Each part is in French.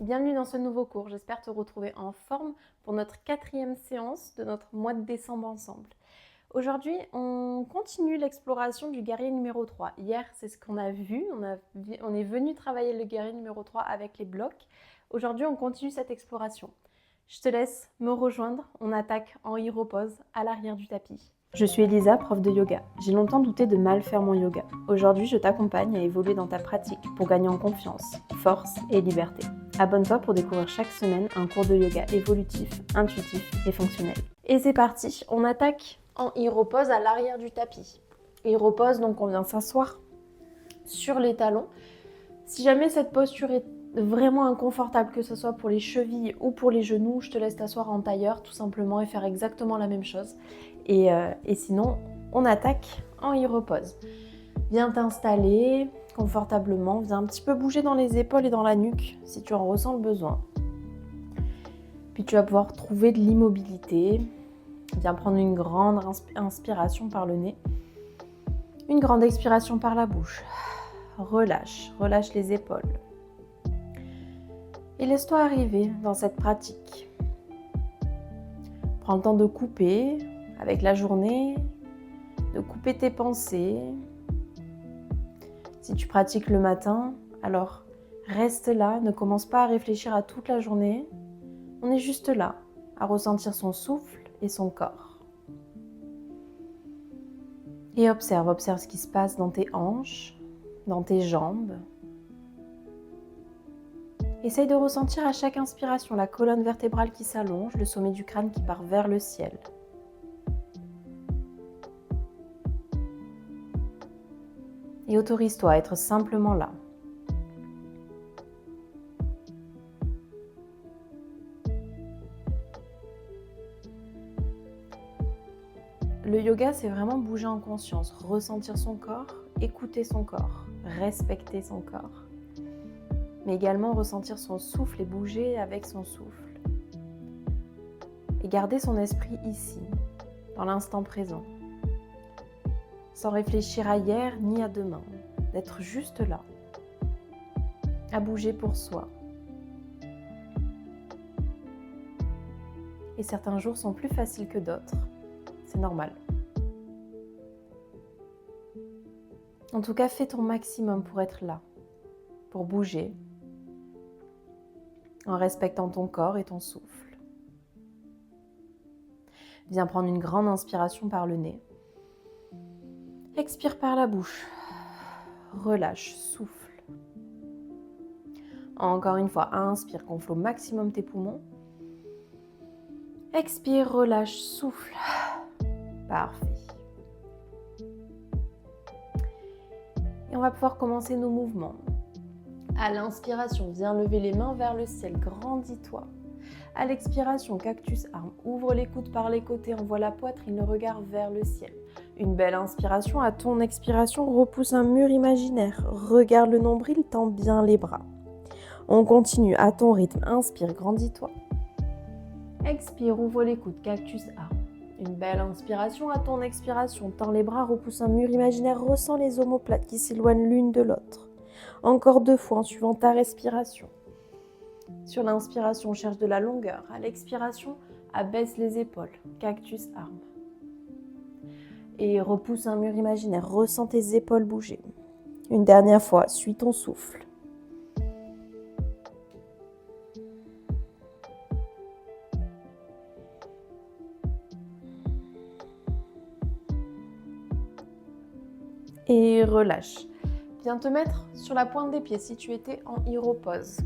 Bienvenue dans ce nouveau cours, j'espère te retrouver en forme pour notre 4e séance de notre mois de décembre ensemble. Aujourd'hui, on continue l'exploration du guerrier numéro 3. Hier, c'est ce qu'on a vu, on est venu travailler le guerrier numéro 3 avec les blocs. Aujourd'hui, on continue cette exploration. Je te laisse me rejoindre, on attaque en hiro-pose à l'arrière du tapis. Je suis Elisa, prof de yoga. J'ai longtemps douté de mal faire mon yoga. Aujourd'hui, je t'accompagne à évoluer dans ta pratique pour gagner en confiance, force et liberté. Abonne-toi pour découvrir chaque semaine un cours de yoga évolutif, intuitif et fonctionnel. Et c'est parti, on attaque en hiro-pose à l'arrière du tapis. Hiro-pose, donc on vient s'asseoir sur les talons. Si jamais cette posture est vraiment inconfortable, que ce soit pour les chevilles ou pour les genoux, je te laisse t'asseoir en tailleur tout simplement et faire exactement la même chose. Et sinon, on attaque en hiro-pose. Viens t'installer confortablement, viens un petit peu bouger dans les épaules et dans la nuque si tu en ressens le besoin. Puis tu vas pouvoir trouver de l'immobilité. Viens prendre une grande inspiration par le nez, une grande expiration par la bouche. Relâche les épaules. Et laisse-toi arriver dans cette pratique. Prends le temps de couper avec la journée, de couper tes pensées. Si tu pratiques le matin, alors reste là, ne commence pas à réfléchir à toute la journée. On est juste là, à ressentir son souffle et son corps. Et observe ce qui se passe dans tes hanches, dans tes jambes. Essaye de ressentir à chaque inspiration la colonne vertébrale qui s'allonge, le sommet du crâne qui part vers le ciel. Et autorise-toi à être simplement là. Le yoga, c'est vraiment bouger en conscience, ressentir son corps, écouter son corps, respecter son corps. Mais également ressentir son souffle et bouger avec son souffle. Et garder son esprit ici, dans l'instant présent. Sans réfléchir à hier ni à demain, d'être juste là, à bouger pour soi. Et certains jours sont plus faciles que d'autres, c'est normal. En tout cas, fais ton maximum pour être là, pour bouger, en respectant ton corps et ton souffle. Viens prendre une grande inspiration par le nez. Expire par la bouche. Relâche, souffle. Encore une fois, inspire, gonfle au maximum tes poumons. Expire, relâche, souffle. Parfait. Et on va pouvoir commencer nos mouvements. À l'inspiration, viens lever les mains vers le ciel, grandis-toi. À l'expiration, cactus arme, ouvre les coudes par les côtés, envoie la poitrine, le regard vers le ciel. Une belle inspiration, à ton expiration, repousse un mur imaginaire. Regarde le nombril, tends bien les bras. On continue à ton rythme, inspire, grandis-toi. Expire, ouvre les coudes, cactus arme. Une belle inspiration, à ton expiration, tends les bras, repousse un mur imaginaire, ressens les omoplates qui s'éloignent l'une de l'autre. Encore 2 fois en suivant ta respiration. Sur l'inspiration, on cherche de la longueur. À l'expiration, abaisse les épaules, cactus arme. Et repousse un mur imaginaire, ressens tes épaules bouger. Une dernière fois, suis ton souffle. Et relâche. Viens te mettre sur la pointe des pieds si tu étais en hiro-pose.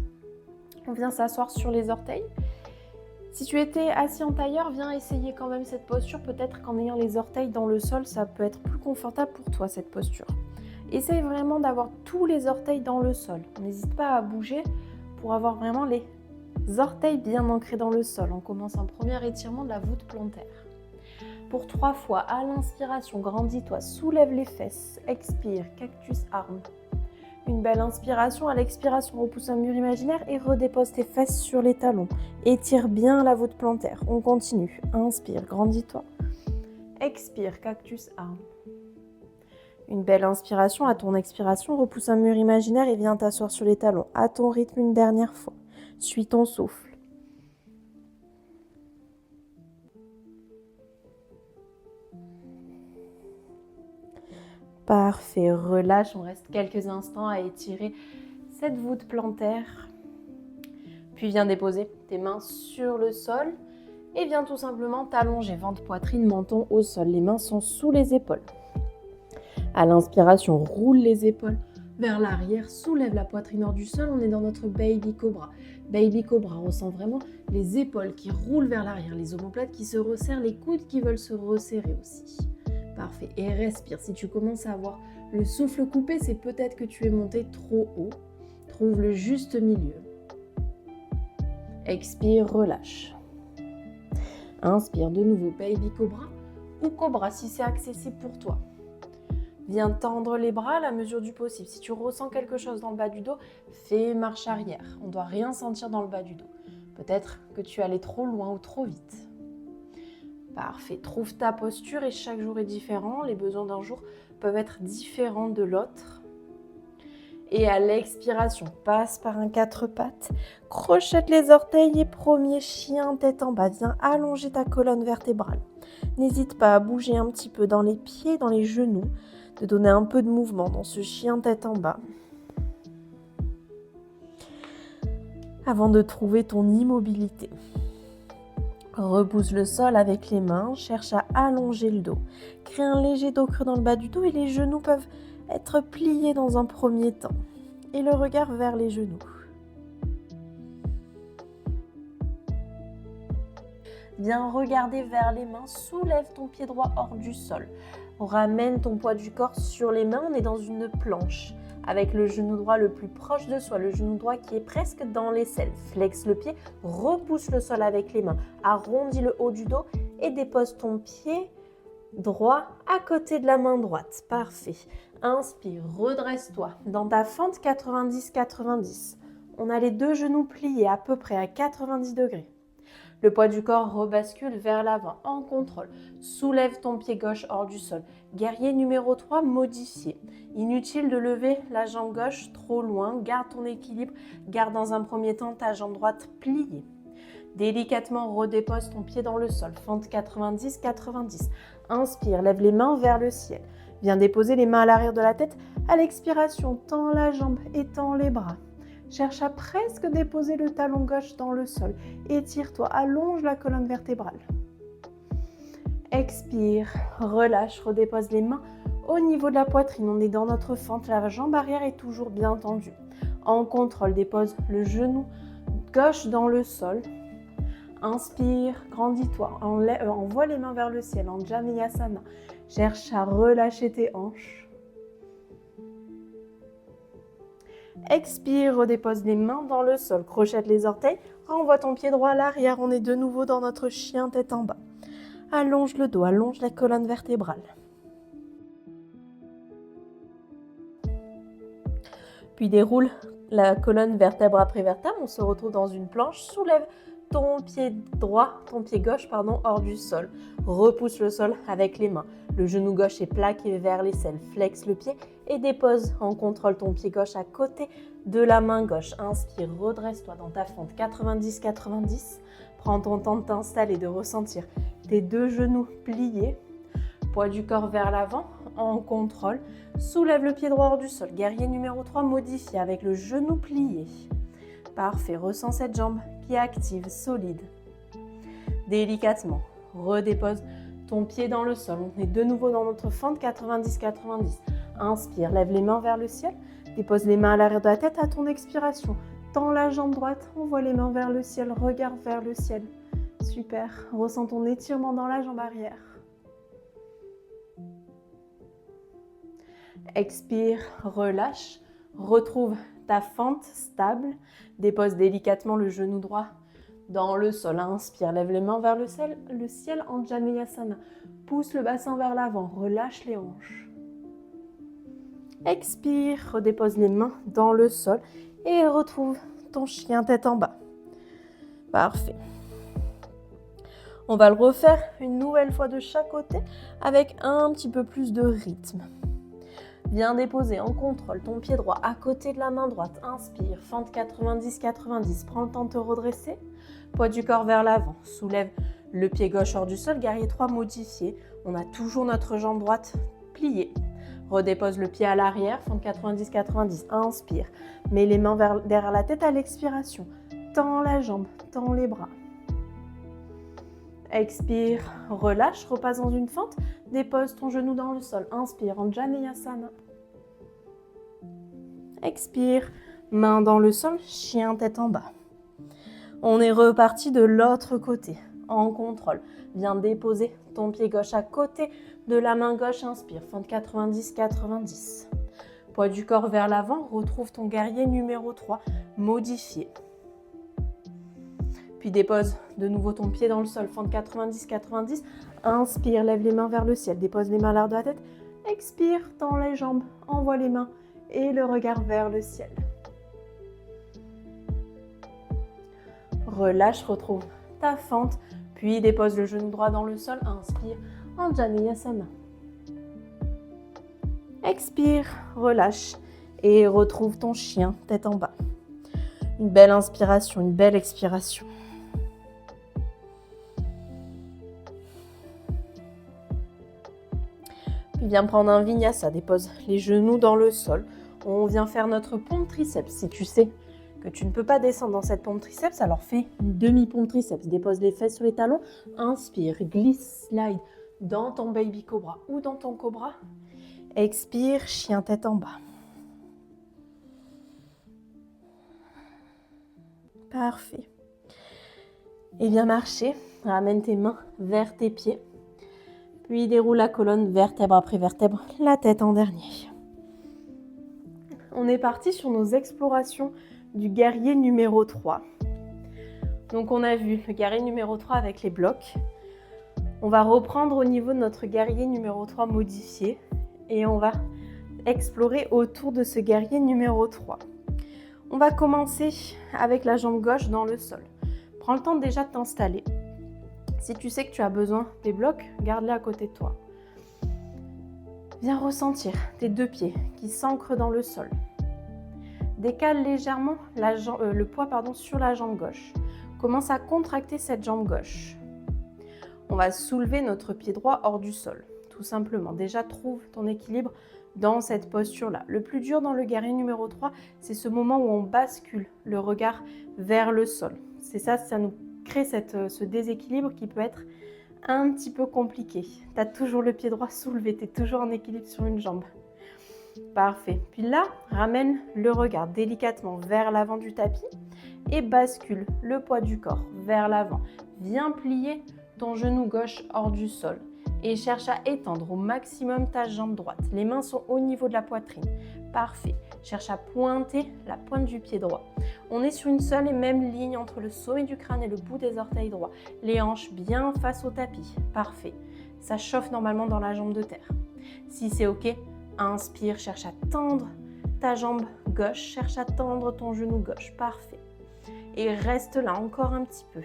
On vient s'asseoir sur les orteils. Si tu étais assis en tailleur, viens essayer quand même cette posture. Peut-être qu'en ayant les orteils dans le sol, ça peut être plus confortable pour toi cette posture. Essaye vraiment d'avoir tous les orteils dans le sol. N'hésite pas à bouger pour avoir vraiment les orteils bien ancrés dans le sol. On commence un premier étirement de la voûte plantaire. Pour 3 fois, à l'inspiration, grandis-toi, soulève les fesses, expire, cactus arme. Une belle inspiration, à l'expiration, repousse un mur imaginaire et redépose tes fesses sur les talons. Étire bien la voûte plantaire. On continue. Inspire, grandis-toi. Expire, cactus arme. Une belle inspiration, à ton expiration, repousse un mur imaginaire et viens t'asseoir sur les talons. À ton rythme, une dernière fois. Suis ton souffle. Parfait, relâche, on reste quelques instants à étirer cette voûte plantaire. Puis viens déposer tes mains sur le sol et viens tout simplement t'allonger, ventre, poitrine, menton au sol. Les mains sont sous les épaules. À l'inspiration, roule les épaules vers l'arrière, soulève la poitrine hors du sol. On est dans notre Baby Cobra. Baby Cobra, on ressent vraiment les épaules qui roulent vers l'arrière, les omoplates qui se resserrent, les coudes qui veulent se resserrer aussi. Parfait. Et respire. Si tu commences à avoir le souffle coupé, c'est peut-être que tu es monté trop haut. Trouve le juste milieu. Expire, relâche. Inspire de nouveau, Baby Cobra ou Cobra si c'est accessible pour toi. Viens tendre les bras à la mesure du possible. Si tu ressens quelque chose dans le bas du dos, fais marche arrière. On ne doit rien sentir dans le bas du dos. Peut-être que tu es allé trop loin ou trop vite. Parfait. Trouve ta posture et chaque jour est différent. Les besoins d'un jour peuvent être différents de l'autre. Et à l'expiration, passe par un 4 pattes. Crochette les orteils et premier chien tête en bas. Viens allonger ta colonne vertébrale. N'hésite pas à bouger un petit peu dans les pieds, dans les genoux, de donner un peu de mouvement dans ce chien tête en bas. Avant de trouver ton immobilité. Repousse le sol avec les mains, cherche à allonger le dos. Crée un léger dos creux dans le bas du dos et les genoux peuvent être pliés dans un premier temps. Et le regard vers les genoux. Viens regarder vers les mains, soulève ton pied droit hors du sol. Ramène ton poids du corps sur les mains, on est dans une planche. Avec le genou droit le plus proche de soi, le genou droit qui est presque dans l'aisselle. Flexe le pied, repousse le sol avec les mains. Arrondis le haut du dos et dépose ton pied droit à côté de la main droite. Parfait. Inspire, redresse-toi. Dans ta fente 90-90, on a les deux genoux pliés à peu près à 90 degrés. Le poids du corps rebascule vers l'avant en contrôle. Soulève ton pied gauche hors du sol. Guerrier numéro 3, modifié. Inutile de lever la jambe gauche trop loin. Garde ton équilibre. Garde dans un premier temps ta jambe droite pliée. Délicatement, redépose ton pied dans le sol. Fente 90-90. Inspire, lève les mains vers le ciel. Viens déposer les mains à l'arrière de la tête. À l'expiration, tends la jambe, étends les bras. Cherche à presque déposer le talon gauche dans le sol. Étire-toi, allonge la colonne vertébrale. Expire, relâche, redépose les mains au niveau de la poitrine. On est dans notre fente, la jambe arrière est toujours bien tendue. En contrôle, dépose le genou gauche dans le sol. Inspire, grandis-toi, envoie les mains vers le ciel en Janeyasana. Cherche à relâcher tes hanches. Expire, redépose les mains dans le sol, crochette les orteils, renvoie ton pied droit à l'arrière, on est de nouveau dans notre chien tête en bas. Allonge le dos, allonge la colonne vertébrale. Puis déroule la colonne vertèbre après vertèbre, on se retrouve dans une planche, soulève ton pied gauche hors du sol. Repousse le sol avec les mains. Le genou gauche est plaqué vers l'aisselle. Flexe le pied et dépose en contrôle ton pied gauche à côté de la main gauche. Inspire, redresse-toi dans ta fente 90-90. Prends ton temps de t'installer, de ressentir tes deux genoux pliés. Poids du corps vers l'avant, en contrôle. Soulève le pied droit hors du sol. Guerrier numéro 3, modifié avec le genou plié. Parfait, ressens cette jambe qui est active, solide. Délicatement, redépose ton pied dans le sol. On est de nouveau dans notre fente 90-90. Inspire, lève les mains vers le ciel. Dépose les mains à l'arrière de la tête à ton expiration. Tends la jambe droite, envoie les mains vers le ciel, regarde vers le ciel. Super, ressens ton étirement dans la jambe arrière. Expire, relâche, retrouve ta fente stable. Dépose délicatement le genou droit dans le sol. Inspire, lève les mains vers le ciel en Janeyasana. Pousse le bassin vers l'avant, relâche les hanches. Expire, redépose les mains dans le sol et retrouve ton chien tête en bas. Parfait. On va le refaire une nouvelle fois de chaque côté avec un petit peu plus de rythme. Viens déposer en contrôle ton pied droit à côté de la main droite. Inspire, fente 90-90. Prends le temps de te redresser. Poids du corps vers l'avant. Soulève le pied gauche hors du sol. Guerrier 3 modifié. On a toujours notre jambe droite pliée. Redépose le pied à l'arrière. Fente 90-90. Inspire. Mets les mains derrière la tête à l'expiration. Tends la jambe, tends les bras. Expire, relâche, repasse dans une fente. Dépose ton genou dans le sol. Inspire, Anjaneyasana. Expire, main dans le sol, chien tête en bas. On est reparti de l'autre côté, en contrôle. Viens déposer ton pied gauche à côté de la main gauche. Inspire, fente 90-90. Poids du corps vers l'avant, retrouve ton guerrier numéro 3, modifié. Puis dépose de nouveau ton pied dans le sol, fente 90-90. Inspire, lève les mains vers le ciel, dépose les mains à l'arrière de la tête. Expire, tends les jambes, envoie les mains et le regard vers le ciel. Relâche, retrouve ta fente, puis dépose le genou droit dans le sol. Inspire, Anjaneyasana. Expire, relâche et retrouve ton chien tête en bas. Une belle inspiration, une belle expiration. Puis viens prendre un vinyasa, dépose les genoux dans le sol. On vient faire notre pompe triceps. Si tu sais que tu ne peux pas descendre dans cette pompe triceps, alors fais une demi-pompe triceps. Dépose les fesses sur les talons. Inspire, glisse, slide dans ton baby cobra ou dans ton cobra. Expire, chien tête en bas. Parfait. Et viens marcher. Ramène tes mains vers tes pieds. Puis déroule la colonne vertèbre après vertèbre, la tête en dernier. On est parti sur nos explorations du guerrier numéro 3. Donc on a vu le guerrier numéro 3 avec les blocs. On va reprendre au niveau de notre guerrier numéro 3 modifié et on va explorer autour de ce guerrier numéro 3. On va commencer avec la jambe gauche dans le sol. Prends le temps déjà de t'installer. Si tu sais que tu as besoin des blocs, garde-les à côté de toi. Viens ressentir tes deux pieds qui s'ancrent dans le sol. Décale légèrement le poids sur la jambe gauche. Commence à contracter cette jambe gauche. On va soulever notre pied droit hors du sol, tout simplement. Déjà, trouve ton équilibre dans cette posture-là. Le plus dur dans le guerrier numéro 3, c'est ce moment où on bascule le regard vers le sol. C'est ça, ça nous crée ce déséquilibre qui peut être un petit peu compliqué. Tu as toujours le pied droit soulevé, tu es toujours en équilibre sur une jambe. Parfait. Puis là, ramène le regard délicatement vers l'avant du tapis et bascule le poids du corps vers l'avant. Viens plier ton genou gauche hors du sol et cherche à étendre au maximum ta jambe droite. Les mains sont au niveau de la poitrine. Parfait. Cherche à pointer la pointe du pied droit. On est sur une seule et même ligne entre le sommet du crâne et le bout des orteils droits. Les hanches bien face au tapis. Parfait. Ça chauffe normalement dans la jambe de terre. Si c'est OK, inspire, cherche à tendre ta jambe gauche. Cherche à tendre ton genou gauche. Parfait. Et reste là encore un petit peu.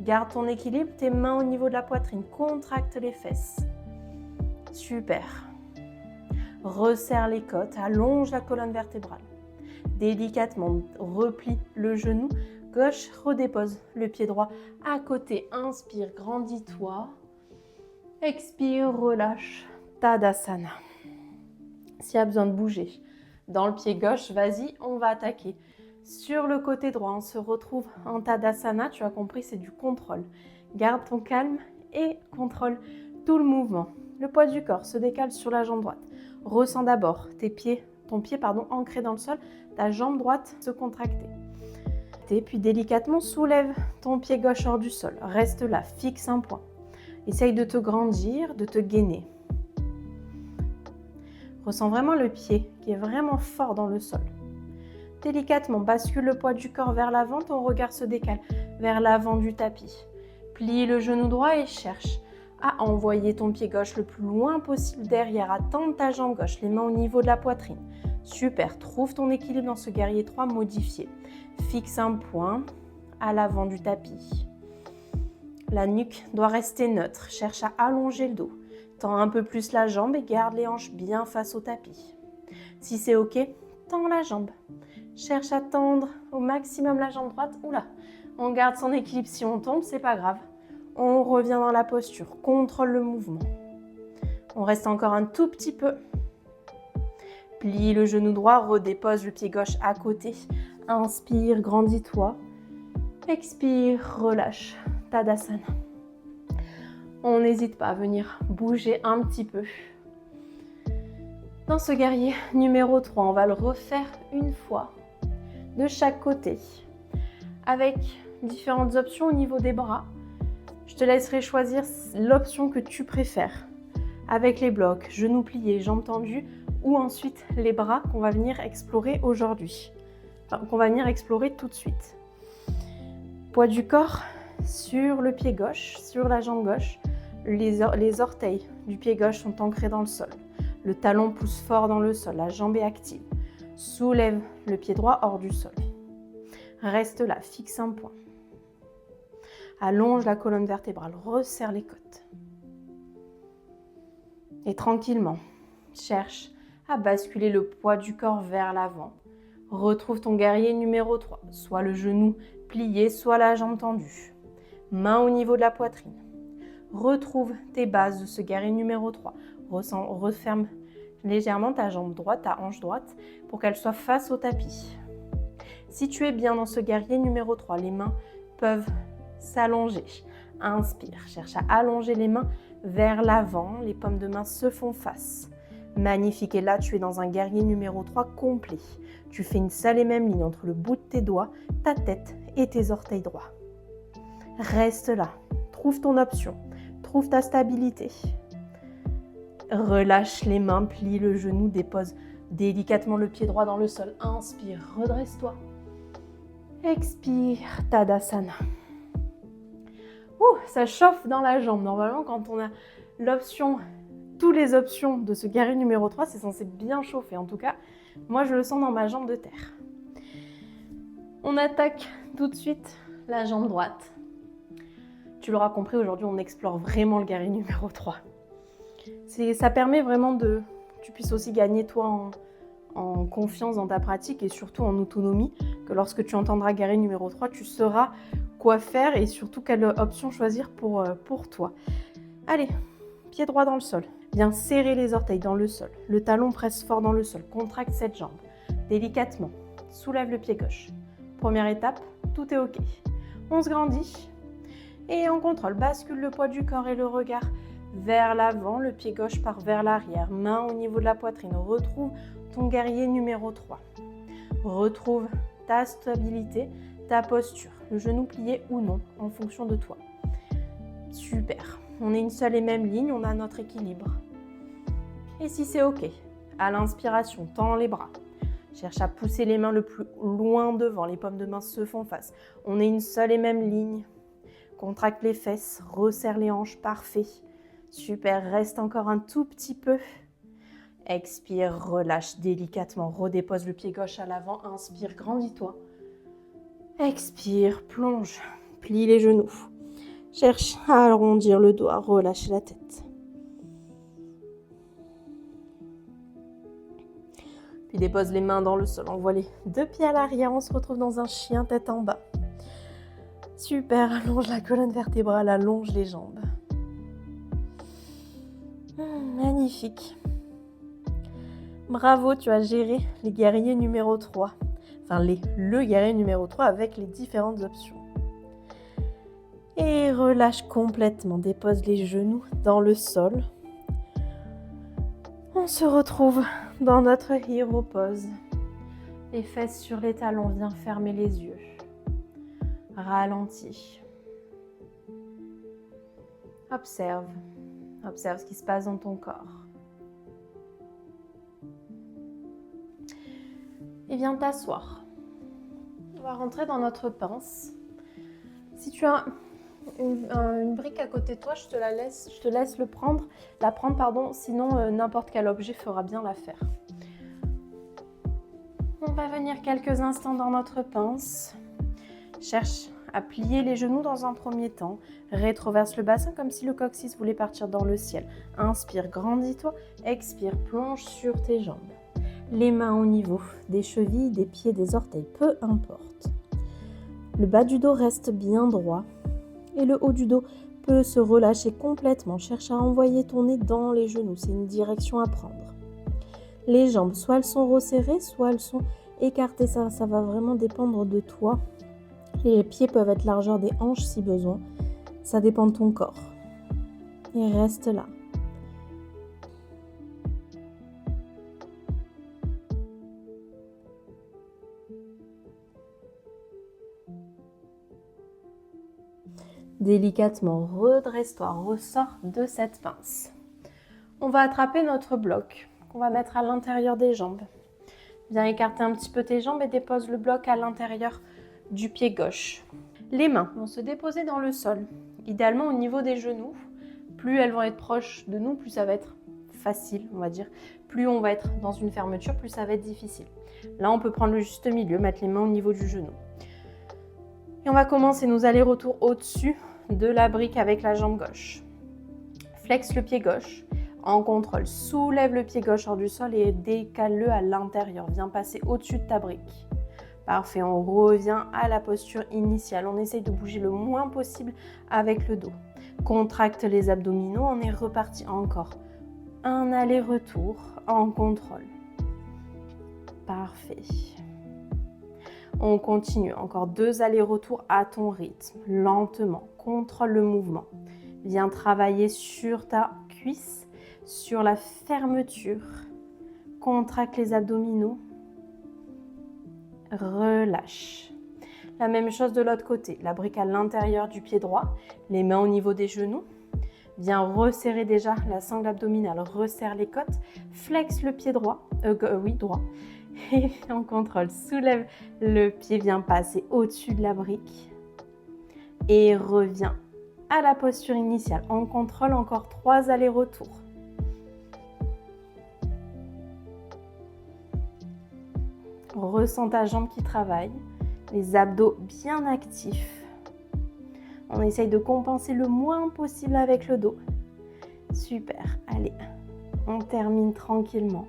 Garde ton équilibre, tes mains au niveau de la poitrine. Contracte les fesses. Super. Resserre les côtes, allonge la colonne vertébrale. Délicatement, replie le genou gauche, redépose le pied droit à côté. Inspire, grandis-toi. Expire, relâche. Tadasana. S'il y a besoin de bouger dans le pied gauche, vas-y, on va attaquer. Sur le côté droit, on se retrouve en Tadasana. Tu as compris, c'est du contrôle. Garde ton calme et contrôle tout le mouvement. Le poids du corps se décale sur la jambe droite. Ressens d'abord ton pied ancré dans le sol, ta jambe droite se contracter. Puis délicatement, soulève ton pied gauche hors du sol. Reste là, fixe un point. Essaye de te grandir, de te gainer. Ressens vraiment le pied qui est vraiment fort dans le sol. Délicatement, bascule le poids du corps vers l'avant, ton regard se décale vers l'avant du tapis. Plie le genou droit et cherche à envoyer ton pied gauche le plus loin possible derrière, à tendre ta jambe gauche, les mains au niveau de la poitrine. Super, trouve ton équilibre dans ce guerrier 3 modifié. Fixe un point à l'avant du tapis. La nuque doit rester neutre, cherche à allonger le dos. Tends un peu plus la jambe et garde les hanches bien face au tapis. Si c'est ok, tends la jambe. Cherche à tendre au maximum la jambe droite. Oula, on garde son équilibre. Si on tombe, c'est pas grave. On revient dans la posture. Contrôle le mouvement. On reste encore un tout petit peu. Plie le genou droit, redépose le pied gauche à côté. Inspire, grandis-toi. Expire, relâche. Tadasana. On n'hésite pas à venir bouger un petit peu. Dans ce guerrier numéro 3, on va le refaire une fois de chaque côté avec différentes options au niveau des bras. Je te laisserai choisir l'option que tu préfères avec les blocs, genoux pliés, jambes tendues ou ensuite les bras qu'on va venir explorer aujourd'hui, enfin, qu'on va venir explorer tout de suite. Poids du corps sur le pied gauche, sur la jambe gauche. Les orteils du pied gauche sont ancrés dans le sol. Le talon pousse fort dans le sol, la jambe est active. Soulève le pied droit hors du sol. Reste là, fixe un point. Allonge la colonne vertébrale, resserre les côtes. Et tranquillement, cherche à basculer le poids du corps vers l'avant. Retrouve ton guerrier numéro 3, soit le genou plié, soit la jambe tendue. Main au niveau de la poitrine. Retrouve tes bases de ce guerrier numéro 3. Referme légèrement ta jambe droite, ta hanche droite, pour qu'elle soit face au tapis. Si tu es bien dans ce guerrier numéro 3, les mains peuvent s'allonger. Inspire, cherche à allonger les mains vers l'avant, les paumes de main se font face. Magnifique, et là tu es dans un guerrier numéro 3 complet. Tu fais une seule et même ligne entre le bout de tes doigts, ta tête et tes orteils droits. Reste là, trouve ton option, trouve ta stabilité. Relâche les mains, plie le genou, dépose délicatement le pied droit dans le sol. Inspire, redresse-toi. Expire, Tadasana. Ça chauffe dans la jambe. Normalement, quand on a l'option, toutes les options de ce guerrier numéro 3, c'est censé bien chauffer. En tout cas, moi, je le sens dans ma jambe de terre. On attaque tout de suite la jambe droite. Tu l'auras compris, aujourd'hui, on explore vraiment le guerrier numéro 3. Ça permet vraiment que tu puisses aussi gagner, toi, en confiance dans ta pratique et surtout en autonomie, que lorsque tu entendras guerrier numéro 3, tu sauras quoi faire et surtout quelle option choisir pour toi. Allez, pied droit dans le sol. Viens serrer les orteils dans le sol. Le talon presse fort dans le sol. Contracte cette jambe. Délicatement, soulève le pied gauche. Première étape, tout est ok. On se grandit et on contrôle. Bascule le poids du corps et le regard vers l'avant. Le pied gauche part vers l'arrière. Main au niveau de la poitrine. Retrouve ton guerrier numéro 3. Retrouve ta stabilité, ta posture. Le genou plié ou non, en fonction de toi. Super. On est une seule et même ligne, on a notre équilibre. Et si c'est ok, à l'inspiration, tends les bras. Cherche à pousser les mains le plus loin devant, les paumes de main se font face. On est une seule et même ligne. Contracte les fesses, resserre les hanches, parfait. Super, reste encore un tout petit peu. Expire, relâche délicatement, redépose le pied gauche à l'avant, inspire, grandis-toi. Expire, plonge, plie les genoux. Cherche à arrondir le doigt, relâche la tête. Puis dépose les mains dans le sol, envoie les deux pieds à l'arrière, on se retrouve dans un chien tête en bas. Super, allonge la colonne vertébrale, allonge les jambes. Magnifique. Bravo, tu as géré les guerriers numéro 3. Enfin, le guerrier numéro 3 avec les différentes options. Et relâche complètement, dépose les genoux dans le sol. On se retrouve dans notre hero pose. Les fesses sur les talons, viens fermer les yeux. Ralentis. Observe ce qui se passe dans ton corps. Et viens t'asseoir. On va rentrer dans notre pince. Si tu as une brique à côté de toi, je te laisse la prendre, sinon n'importe quel objet fera bien l'affaire. On va venir quelques instants dans notre pince. Cherche à plier les genoux dans un premier temps. Rétroverse le bassin comme si le coccyx voulait partir dans le ciel. Inspire, grandis-toi. Expire, plonge sur tes jambes. Les mains au niveau des chevilles, des pieds, des orteils, peu importe. Le bas du dos reste bien droit et le haut du dos peut se relâcher complètement. Cherche à envoyer ton nez dans les genoux, c'est une direction à prendre. Les jambes, soit elles sont resserrées, soit elles sont écartées, ça va vraiment dépendre de toi. Les pieds peuvent être largeur des hanches si besoin, ça dépend de ton corps. Et reste là. Délicatement, redresse-toi, ressors de cette pince. On va attraper notre bloc qu'on va mettre à l'intérieur des jambes. Viens écarter un petit peu tes jambes et dépose le bloc à l'intérieur du pied gauche. Les mains vont se déposer dans le sol, idéalement au niveau des genoux. Plus elles vont être proches de nous, plus ça va être facile, on va dire. Plus on va être dans une fermeture, plus ça va être difficile. Là, on peut prendre le juste milieu, mettre les mains au niveau du genou. Et on va commencer nos allers-retours au-dessus de la brique avec la jambe gauche. Flexe le pied gauche. En contrôle, soulève le pied gauche hors du sol et décale-le à l'intérieur. Viens passer au-dessus de ta brique. Parfait, on revient à la posture initiale. On essaye de bouger le moins possible avec le dos. Contracte les abdominaux, on est reparti encore. Un aller-retour en contrôle. Parfait. On continue, encore 2 allers-retours à ton rythme, lentement. Contrôle le mouvement. Viens travailler sur ta cuisse, sur la fermeture. Contracte les abdominaux. Relâche. La même chose de l'autre côté. La brique à l'intérieur du pied droit, les mains au niveau des genoux. Viens resserrer déjà la sangle abdominale, resserre les côtes. Flexe le pied droit, droit. Et en contrôle, soulève le pied, viens passer au-dessus de la brique. Et reviens à la posture initiale. En contrôle, encore 3 allers-retours. Ressens ta jambe qui travaille, les abdos bien actifs. On essaye de compenser le moins possible avec le dos. Super, allez, on termine tranquillement.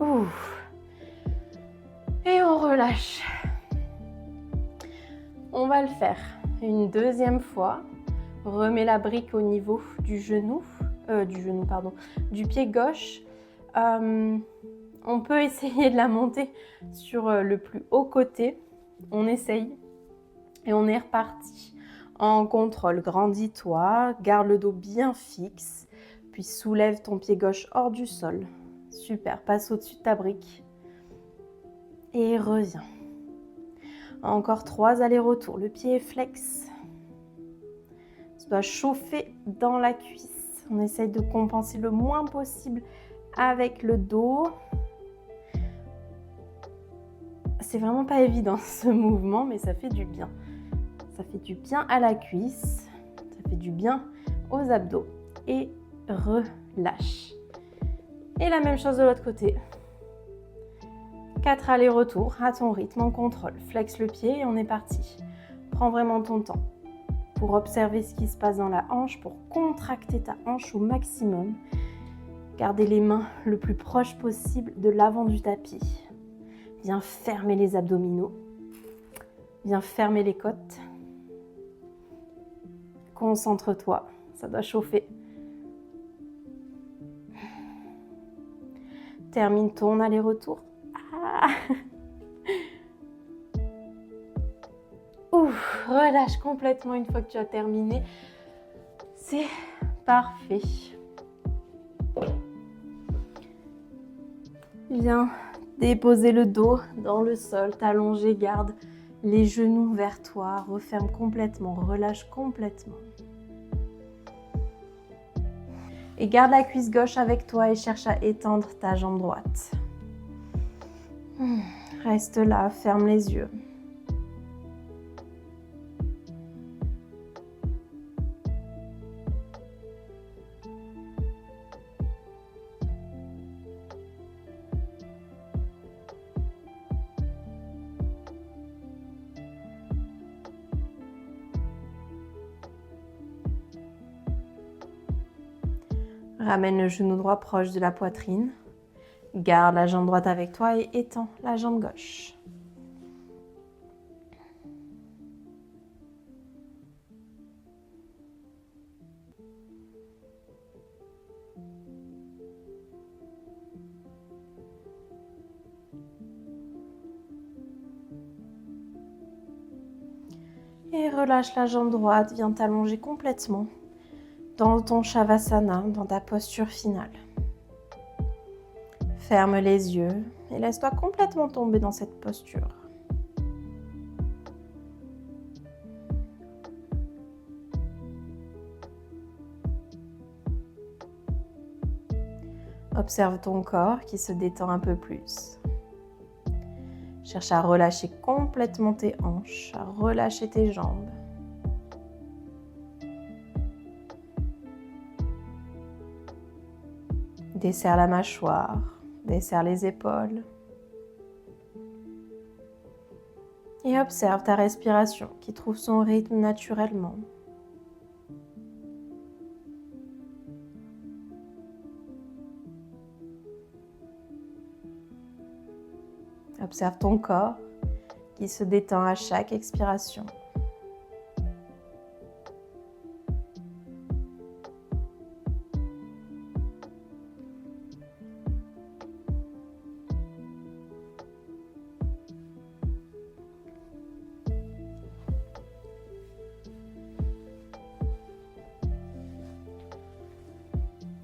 Ouf. Et on relâche. On va le faire une deuxième fois. Remets la brique au niveau du pied gauche. On peut essayer de la monter sur le plus haut côté. On essaye et on est reparti. En contrôle, grandis-toi, garde le dos bien fixe, puis soulève ton pied gauche hors du sol. Super, passe au-dessus de ta brique et reviens. Encore 3 allers-retours, le pied est flex. Tu dois chauffer dans la cuisse. On essaye de compenser le moins possible avec le dos. C'est vraiment pas évident ce mouvement, mais ça fait du bien. Ça fait du bien à la cuisse, ça fait du bien aux abdos. Et relâche. Et la même chose de l'autre côté. 4 allers-retours à ton rythme en contrôle. Flexe le pied et on est parti. Prends vraiment ton temps pour observer ce qui se passe dans la hanche, pour contracter ta hanche au maximum. Gardez les mains le plus proche possible de l'avant du tapis. Viens fermer les abdominaux. Viens fermer les côtes. Concentre-toi, ça doit chauffer. Termine ton aller-retour. Ah. Ouf, relâche complètement une fois que tu as terminé. C'est parfait. Viens déposer le dos dans le sol, t'allonger, garde les genoux vers toi, referme complètement, relâche complètement. Et garde la cuisse gauche avec toi et cherche à étendre ta jambe droite. Reste là, ferme les yeux. Ramène le genou droit proche de la poitrine. Garde la jambe droite avec toi et étends la jambe gauche. Et relâche la jambe droite, viens t'allonger complètement dans ton Shavasana, dans ta posture finale. Ferme les yeux et laisse-toi complètement tomber dans cette posture. Observe ton corps qui se détend un peu plus. Cherche à relâcher complètement tes hanches, à relâcher tes jambes. Desserre la mâchoire, desserre les épaules. Et observe ta respiration qui trouve son rythme naturellement. Observe ton corps qui se détend à chaque expiration.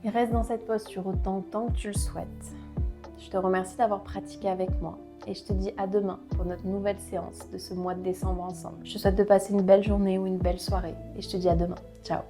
Et reste dans cette posture autant de temps que tu le souhaites. Je te remercie d'avoir pratiqué avec moi et je te dis à demain pour notre nouvelle séance de ce mois de décembre ensemble. Je te souhaite de passer une belle journée ou une belle soirée et je te dis à demain. Ciao!